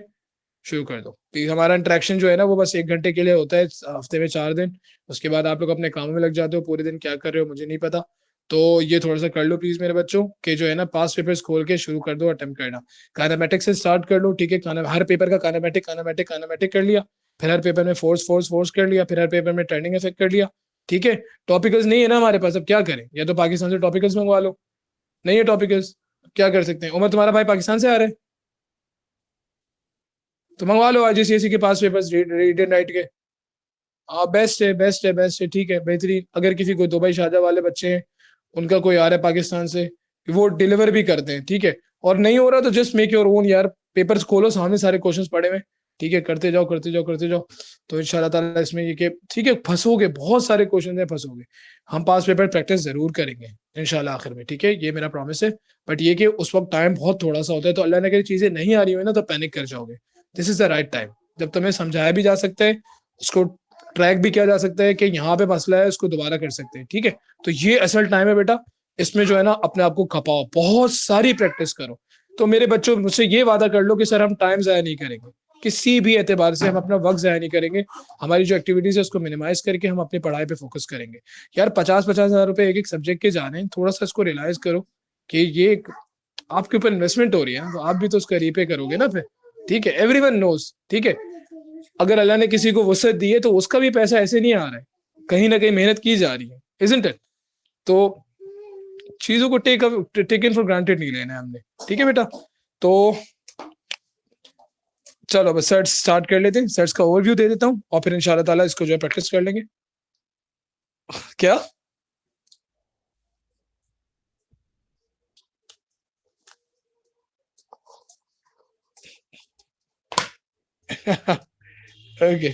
शुरू कर दो प्लीज। हमारा इंटरेक्शन जो है ना वो बस 1 घंटे के लिए होता है हफ्ते में 4 दिन, उसके बाद आप लोग अपने कामों में लग जाते हो, पूरे दिन क्या कर रहे हो मुझे नहीं पता। तो ये थोड़ा सा कर लो प्लीज मेरे बच्चों के जो है ना पास पेपर्स खोल के शुरू कर दो अटेम्प्ट करना। काइनेमेटिक्स से स्टार्ट कर लो, ठीक है, हर पेपर का काइनेमेटिक कर लिया, फिर हर पेपर में फोर्स कर लिया, फिर हर पेपर में टर्निंग इफेक्ट कर लिया, ठीक है। टॉपिकल्स नहीं है ना हमारे पास, अब क्या करें, या तो पाकिस्तान से टॉपिकल्स मंगवा लो, नहीं है टॉपिकल्स, क्या कर सकते हैं। उमर तुम्हारा भाई पाकिस्तान से आ रहा है तो मंगवा लो IGCSE के पास पेपर्स रीड एंड राइट के। हाँ बेस्ट है, ठीक है, बेहतरीन। अगर किसी को दुबई शारजा वाले बच्चे हैं उनका कोई आ रहा है पाकिस्तान से, वो डिलीवर भी करते हैं, ठीक है। और नहीं हो रहा तो जस्ट मेक योर ओन यार, पेपर्स खोलो, सामने सारे क्वेश्चंस पड़े हुए, ठीक है, करते जाओ। तो इंशाल्लाह ताला इसमें ये कि ठीक है फंसोगे, बहुत सारे क्वेश्चन है फंसोगे, हम पास पेपर प्रैक्टिस जरूर करेंगे इंशाल्लाह आखिर में, ठीक है, ये मेरा प्रॉमिस है। बट ये कि उस वक्त टाइम बहुत थोड़ा सा होता है, तो अल्लाह ने करी चीजें नहीं आ रही हुई ना तो पैनिक कर जाओगे। This is the right time, जब तुम्हें समझाया भी जा सकता है, उसको ट्रैक भी किया जा सकता है कि यहाँ पे मसला है, उसको दोबारा कर सकते हैं, ठीक है। तो ये असल टाइम है बेटा, इसमें जो है ना अपने आप को खपाओ, बहुत सारी प्रैक्टिस करो। तो मेरे बच्चों मुझसे ये वादा कर लो कि सर हम टाइम जाया नहीं करेंगे, किसी भी एतबार से हम अपना वक्त जाया नहीं करेंगे, हमारी जो एक्टिविटीज है उसको मिनिमाइज करके हम अपनी पढ़ाई पे फोकस करेंगे। यार 50-50 हज़ार रुपए एक एक सब्जेक्ट के जा रहे हैं, थोड़ा सा इसको रियलाइज करो कि ये एक आपके ऊपर इन्वेस्टमेंट हो रही है, तो आप भी तो उसका रीपे करोगे ना फिर, ठीक है। एवरीवन नोज, ठीक है, अगर अल्लाह ने किसी को वसअत दी है तो उसका भी पैसा ऐसे नहीं आ रहा है, कहीं ना कहीं मेहनत की जा रही है, इजंट इट। तो चीजों को टेकन फॉर ग्रांटेड नहीं लेना है हमने, ठीक है बेटा। तो चलो बस सर्च स्टार्ट कर लेते हैं, सर्च का ओवरव्यू दे देता हूँ और फिर इंशाल्लाह ताला इसको जो है प्रैक्टिस कर लेंगे। क्या ओके,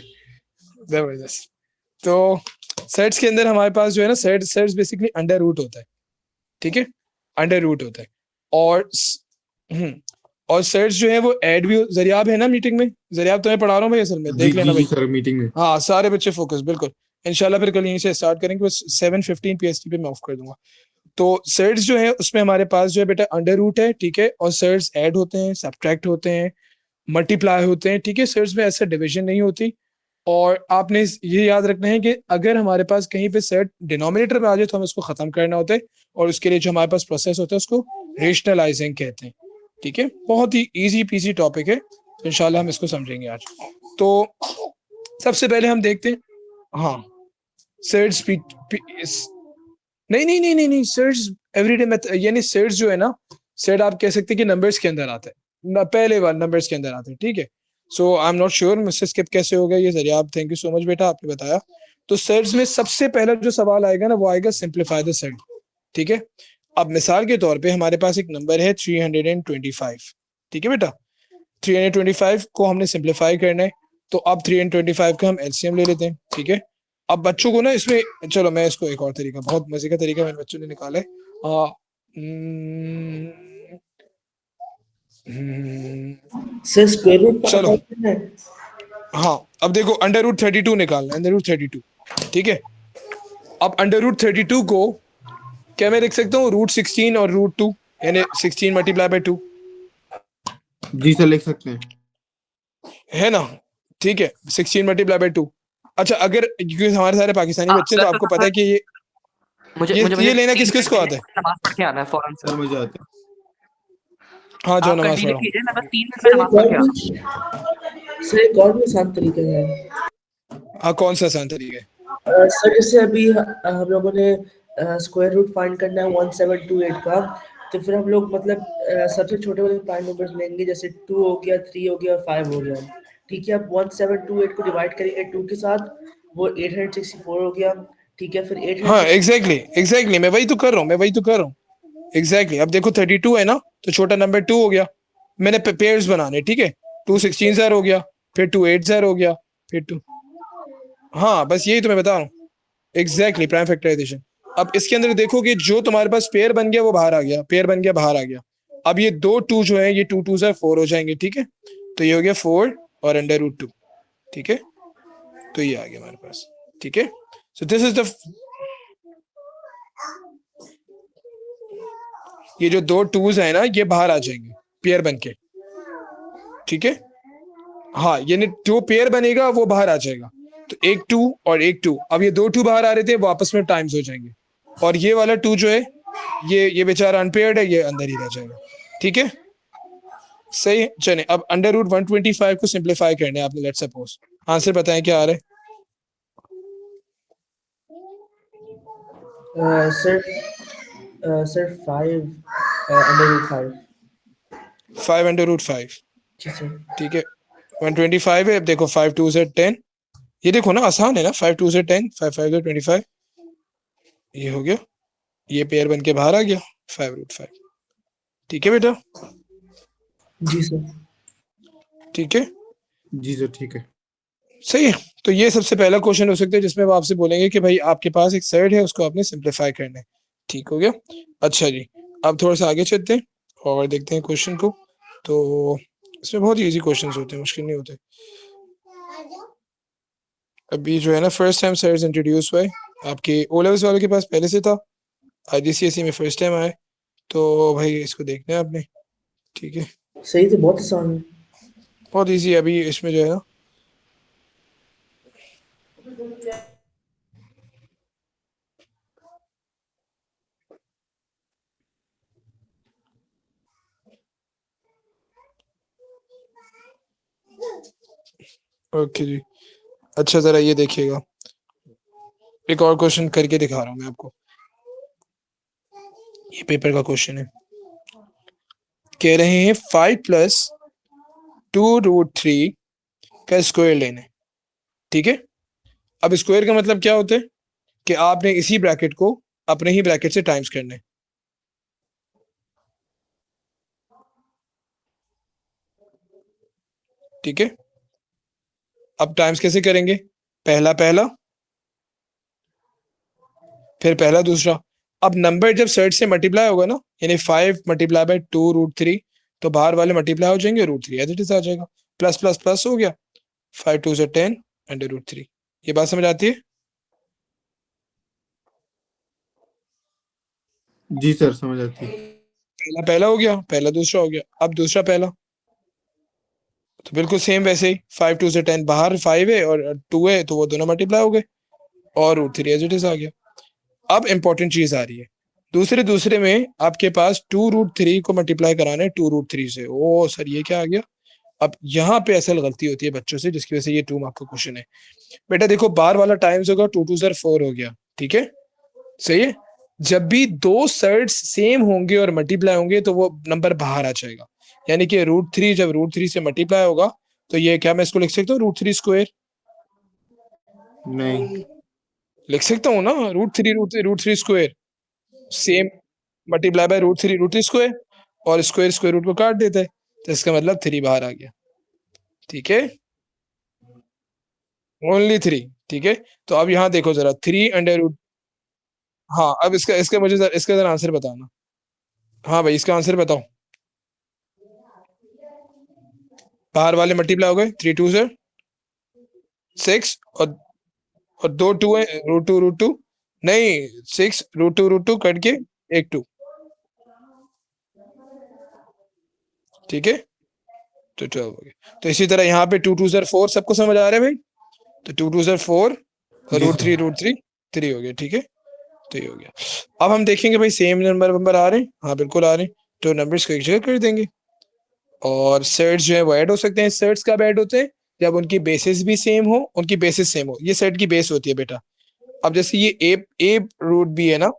जबरदस्त। तो सेट्स के अंदर हमारे पास जो है ना सेट्स बेसिकली अंडर रूट होता है, ठीक है, अंडर रूट होता है। और और सेट्स जो है वो ऐड भी, जरियाब है ना मीटिंग में, जरियाब तुम्हें पढ़ा रहा हूँ भाई असल में, देख लेना भाई सर मीटिंग में। हाँ सारे बच्चे फोकस, बिल्कुल इंशाल्लाह फिर कल यहीं से स्टार्ट करेंगे, बस 7:15 PST पे मैं ऑफ कर दूंगा। तो सेट्स जो है उसमें हमारे पास जो है बेटा अंडर रूट है, ठीक है, और सेट्स ऐड होते हैं, सब्ट्रैक्ट होते हैं, मल्टीप्लाई होते हैं, ठीक है। सेट्स में ऐसे डिवीजन नहीं होती। और आपने ये याद रखना है कि अगर हमारे पास कहीं पे सेट डिनोमिनेटर पे आ जाए तो हमें उसको खत्म करना होता है, और उसके लिए जो हमारे पास प्रोसेस होता है उसको रेशनलाइजिंग कहते हैं, ठीक है। बहुत ही इजी पीसी टॉपिक है, तो इंशाल्लाह हम इसको समझेंगे आज। तो सबसे पहले हम देखते हैं, हाँ सेट्स नहीं सेट्स एवरीडे मेथड, यानी सेट्स जो है ना, सेट आप कह सकते हैं कि नंबर्स के अंदर आता है, पहले वाला नंबर्स के अंदर आता है, ठीक है। सो आई एम नॉट श्योर मुझसे स्किप कैसे हो गया ये जरिए, आप थैंक यू सो मच बेटा आपने बताया। तो सेट्स में सबसे पहला जो सवाल आएगा ना वो आएगा सिंप्लीफाई द सेट, ठीक है। अब मिसाल के तौर पे हमारे पास एक नंबर है 325, ठीक है बेटा, 325 को हमने सिंप्लीफाई करना है, तो अब 325 का हम एलसीएम ले लेते हैं, ठीक है। अब बच्चों को ना इसमें, चलो मैं इसको एक और तरीका, बहुत मजे का तरीका मेरे बच्चों ने निकाला है, सर स्क्वायर रूट चलो हाँ, अब देखो अंडर रूट 32 निकालना है, अंडर रूट 32, ठीक है। अब अंडर रूट 32 को क्या मैं लिख सकता हूँ रूट 16 और रूट 2, यानी 16 मल्टीप्लाई बाय 2, जी सर लिख सकते हैं, है ना, ठीक है, 16 मल्टीप्लाई बाय 2। अच्छा अगर, क्योंकि हमारे सारे पाकिस्तानी बच्चे तो आपको पता है कि ये ये लेना किस किस को आता है, नमाज पढ़ के आना है फौरन से। सर मुझे आता है। हाँ जो आप नमाज कंटिन्यू पढ़ो, कीजिए, मैं बस 3 मिनट में नमाज पढ़ के आता सर एक और भी आसान तरीका है। हाँ कौन सा आसान तरीका है। सर जैसे अभी हम लोगों ने स्क्वायर रूट फाइंड करना है 1728 का, तो फिर हम लोग मतलब सबसे छोटे वाले प्राइम नंबर्स लेंगे, जैसे 2 हो गया, 3 हो गया और 5 हो गया, ठीक है। अब 1728 को डिवाइड करेंगे 2 के साथ, वो 864 हो गया, ठीक है। फिर 800, हाँ एग्जैक्टली मैं वही तो कर रहा हूँ, एग्जैक्टली। अब देखो 32 है ना, तो छोटा नंबर 2 हो गया, मैंने पेयर्स बनाने, ठीक है, 2 16 सर हो गया, फिर 2 8 सर हो गया, फिर 2। हाँ बस यही तो मैं बता रहा हूँ, एग्जैक्टली प्राइम फैक्टराइजेशन। अब इसके अंदर देखो कि जो तुम्हारे पास पेयर बन गया वो बाहर आ गया, पेयर बन गया बाहर आ गया। अब ये 2 2 जो है ये 2 2 से 4 हो जाएंगे, ठीक है। तो ये हो गया 4 और √2, ठीक है। तो ये आ गया हमारे पास, ठीक है। सो दिस इज द, ये जो 2 2s है ना ये बाहर आ जाएंगे पेयर बन के, ठीक है। हाँ यानी जो पेयर बनेगा वो बाहर आ जाएगा। तो एक 2 और एक 2, अब ये 2 2 बाहर आ रहे थे वो आपस में टाइम्स हो जाएंगे, और ये वाला 2 जो है ये बेचारा अनपेयर्ड है, ये अंदर ही रह जाएगा, ठीक है। सही है, चलिए अब √125 को सिंप्लीफाई करना है आपने। लेट्स सपोज आंसर बताएं क्या आ रहा है। सर 5 √5। 5 √5, जी सर। ठीक है। 125 है, अब देखो 5 2 से 10, ये देखो ना आसान है ना, 5 2 से 10, 5 5 से 25, ये हो गया, ये पेयर बन के बाहर आ गया 5 √5, ठीक है बेटा, जी सर। ठीक है। जी सर ठीक है। सही है। तो ये सबसे पहला क्वेश्चन हो सकता है जिसमें वो आपसे बोलेंगे कि भाई आपके पास एक सेट है उसको आपने सिंप्लीफाई करना है, ठीक हो गया। अच्छा जी, अब थोड़ा सा आगे चलते हैं और देखते हैं क्वेश्चन को। तो इसमें बहुत इजी क्वेश्चंस होते हैं, मुश्किल नहीं होते। अभी जो है ना फर्स्ट टाइम सेट्स इंट्रोड्यूस हुआ है, आपके ओ लेवल्स वालों के पास पहले से था, IGCSE में फर्स्ट टाइम आया, तो भाई इसको देखना है आपने, ठीक है। सही तो बहुत आसान है। बहुत इजी है। अभी इसमें जो है ना ओके जी, अच्छा जरा ये देखिएगा, एक और क्वेश्चन करके दिखा रहा हूँ मैं आपको। ये पेपर का क्वेश्चन है, कह रहे हैं 5 + 2√3 का स्क्वायर लेना है, ठीक है। अब स्क्वायर का मतलब क्या होता है कि आपने इसी ब्रैकेट को अपने ही ब्रैकेट से टाइम्स करना है, ठीक है। अब टाइम्स कैसे करेंगे, पहला पहला फिर पहला दूसरा। अब नंबर जब सर्च से मल्टीप्लाई होगा ना, यानी 5 × 2√3, तो बाहर वाले मल्टीप्लाई हो जाएंगे, √3 एज इट इज आ जाएगा, प्लस प्लस प्लस हो गया, 5 2 से 10 √3। ये बात समझ आती है। जी सर समझ आती है। पहला पहला हो गया, पहला दूसरा हो गया, अब दूसरा पहला, तो बिल्कुल सेम वैसे ही 5 2 से 10, बाहर 5 है और 2 है तो वो दोनों मल्टीप्लाई हो गए और √3 एज इट इज आ गया। अब इंपॉर्टेंट चीज आ रही है, दूसरे दूसरे में आपके पास 2√3 को मल्टीप्लाई कराना है 2√3 से। ओ सर ये क्या आ गया। अब यहाँ पे असल गलती होती है बच्चों से, जिसकी वजह से ये 2 मार्क का क्वेश्चन है। बेटा देखो बाहर वाला टाइम्स होगा, 2 2 सर 4 हो गया, ठीक है, सही है। जब भी दो सर्ट्स सेम होंगे और मल्टीप्लाई होंगे तो वो नंबर बाहर आ जाएगा, यानी कि √3 जब √3 से मल्टीप्लाई होगा तो ये क्या मैं इसको लिख सकता हूँ √3²? नहीं। लिख सकता हूँ ना, √3 सेम मल्टीप्लाई बाय √3 और स्क्वायर स्क्वायर रूट को काट देता है, तो इसका मतलब 3 बाहर आ गया, ठीक है, ओनली 3, ठीक है। तो अब यहाँ देखो जरा 3 हाँ अब इसका इसका मुझे इसका जरा आंसर बताना। हाँ भाई इसका आंसर बताओ। बाहर वाले मल्टीप्लाई हो गए, 3 2 से 6 और 2 2 है, √2 नहीं 6 √2 कट के एक 2, ठीक है, तो 12 हो गया। तो इसी तरह यहाँ पे 2 2 सर 4, सबको समझ आ रहा है भाई। तो 2 2 सर 4 और जी √3 3 हो गया, ठीक है, तो ये हो गया। अब हम देखेंगे भाई सेम नंबर आ रहे हैं, हाँ बिल्कुल आ रहे हैं, तो नंबर्स को एक जगह कर देंगे और सेट्स जो है वो ऐड हो सकते हैं। सेट्स कब ऐड होते हैं, जब उनकी बेसिस भी सेम हो, उनकी बेसिस सेम हो, ये सेट की बेस होती है बेटा। अब जैसे ये ए रूट बी है ना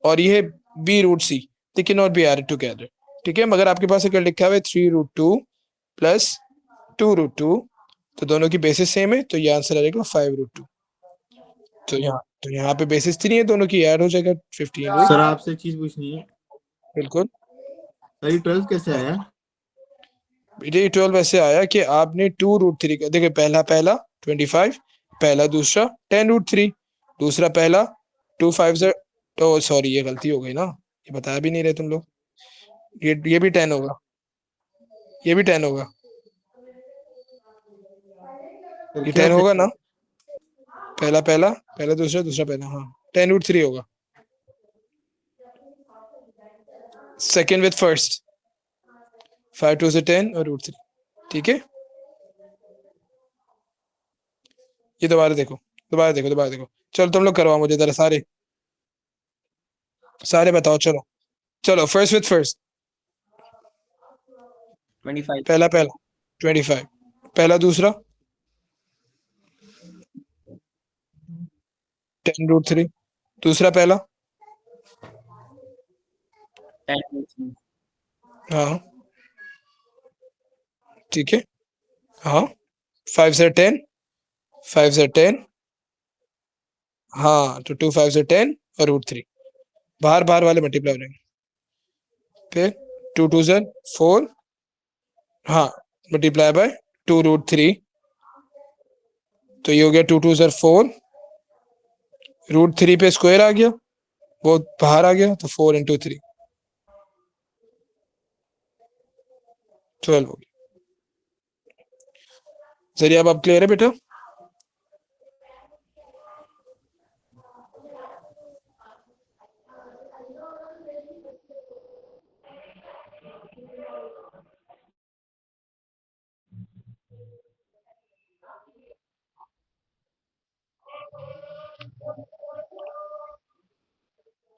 और ये है B√C, they can not be added together, ठीक है। मगर आपके पास अगर लिखा हुआ है 3√2 + 2√2, तो दोनों की बेसिस सेम है, तो ये आंसर आ जाएगा 5√2। तो यहाँ पे बेसिस 3 है, दोनों की ऐड हो जाएगा 15। सर आपसे एक चीज पूछनी है, बिल्कुल सर ये 12 कैसे आया? ये 12 ऐसे आया कि आपने 2√3 का, देखिए पहला 25, पहला दूसरा 10√3, दूसरा पहला 2 5 से, तो सॉरी ये गलती हो गई ना, ये बताया भी नहीं रहे तुम लोग। ये भी 10 होगा, ये भी 10 होगा, सर ये क्या 10 थे? होगा ना, पहला पहला, पहला दूसरा दूसरा पहला, हाँ 10√3 होगा, सेकेंड विद फर्स्ट, 5 2 से 10 और √3, ठीक है। ये दोबारा देखो, दोबारा देखो, दोबारा देखो, चलो तुम लोग करवाओ मुझे जरा, सारे सारे बताओ, चलो चलो, फर्स्ट विद फर्स्ट, 25, पहला पहला 25, पहला दूसरा 10√3, दूसरा पहला, 10, हाँ ठीक है, हाँ 5 से 10, 5 से 10, हाँ तो 2 5 से 10 और √3, बाहर बाहर वाले मल्टीप्लाई हो जाएंगे, फिर 2 2 से 4, हाँ मल्टीप्लाई बाय 2√3, तो ये हो गया 2 2 से 4, √3 पे स्क्वायर आ गया, वो बाहर आ गया, तो 4 × 3 12 हो गया। जरिए अब क्लियर है बेटा?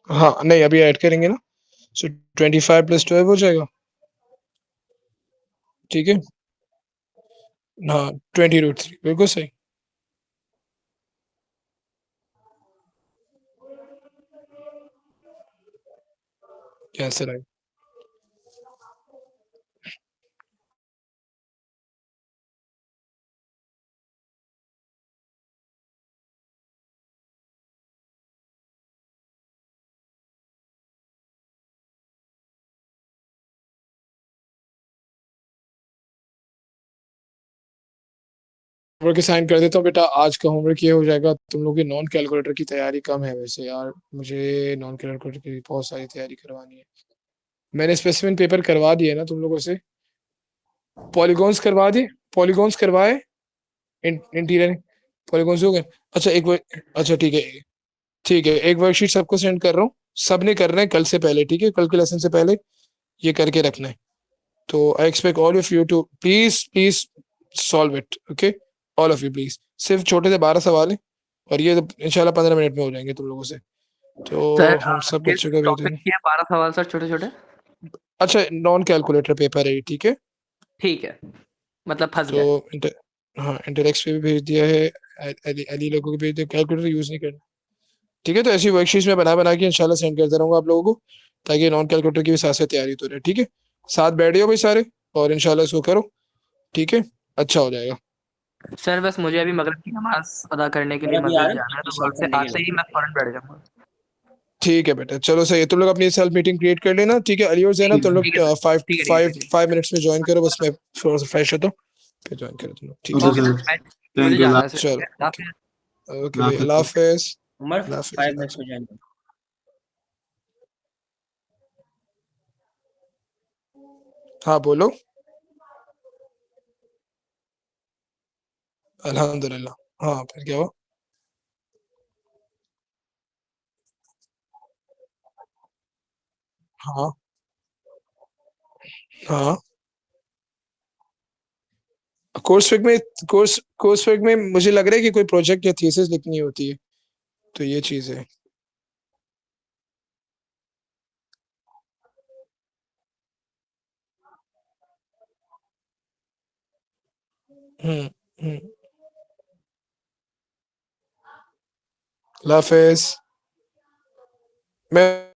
हाँ नहीं, अभी ऐड करेंगे ना, सो 25 + 12 हो जाएगा, ठीक है, हाँ 20√3, बिल्कुल सही। कैंसिल आएगा, होमवर्क साइन कर देता हूँ बेटा, आज का होमवर्क ये हो जाएगा। तुम लोग की नॉन कैलकुलेटर की तैयारी कम है वैसे यार, मुझे नॉन कैलकुलेटर की बहुत सारी तैयारी करवानी है। मैंने स्पेसिमेन पेपर करवा दिए ना तुम लोगों से, पॉलीगॉन्स करवा दिए, पॉलीगॉन्स करवाए, इंटीरियर पॉलीगॉन्स हो गए। अच्छा अच्छा ठीक है, ठीक है, एक वर्कशीट सबको सेंड कर रहा हूँ, सब ने करना है कल से पहले, ठीक है, कल के लेसन से पहले ये करके रखना है। तो I expect all of you to please please solve it, okay, all of you please. सिर्फ छोटे से 12 सवाल है, और ये तो इंशाल्लाह 15 मिनट में हो जाएंगे तुम लोगों से। तो सर हम सब किस बच्चों का भेज टॉपिक देंगे। के 12 सवाल सर, छोटे छोटे? अच्छा नॉन कैलकुलेटर पेपर है ये, ठीक है, ठीक है, मतलब फंस तो गए। हाँ इंटरेक्स पे भी भेज दिया है, अली लोगों को भेज दिया, कैलकुलेटर यूज नहीं करना, ठीक है। तो ऐसी वर्कशीट में बना बना के इंशाल्लाह सेंड करता रहूंगा आप लोगों को, ताकि नॉन कैलकुलेटर की भी साथ साथ तैयारी तो रहे, ठीक है। साथ बैठ जाओ भाई सारे, और इंशाल्लाह इसको करो, ठीक है, अच्छा हो जाएगा। सर बस मुझे अभी मगरिब की नमाज अदा करने के और लिए अभी आ मस्जिद रहे जाना है, हैं तो वहां स्टार्ट से करने के आते ही लिए। मैं फौरन बैठ जाऊंगा। ठीक है बेटा, चलो सही है, तुम लोग अपनी सेल्फ मीटिंग क्रिएट कर लेना, ठीक है। अली और जैनब तुम लोग ठीक है सर, फाइव ठीक है ठीक है फाइव ठीक है। 5 मिनट्स में ज्वाइन करो, बस मैं थोड़ा सा फ्रेश होता हूँ, फिर ज्वाइन करो तुम लोग, ठीक है। ओके ओके सर, सर, मुझे थैंक यू। जाना है सर, ठीक चलो है, अल्लाह ओके, हाफिज़। ओके अल्लाह भाई, हाफिज़ अल्लाह सर। हाफिज, उमर अल्लाह हाफिज, 5 अल्लाह मिनट्स हाफिज। में ज्वाइन। हाँ बोलो। अल्हम्दुलिल्लाह, हाँ फिर क्या हुआ? हाँ हाँ, कोर्स वर्क में मुझे लग रहा है कि कोई प्रोजेक्ट या थीसिस लिखनी होती है, तो ये चीज है। हम्म हम्म, अल्लाह हाफिज। मैं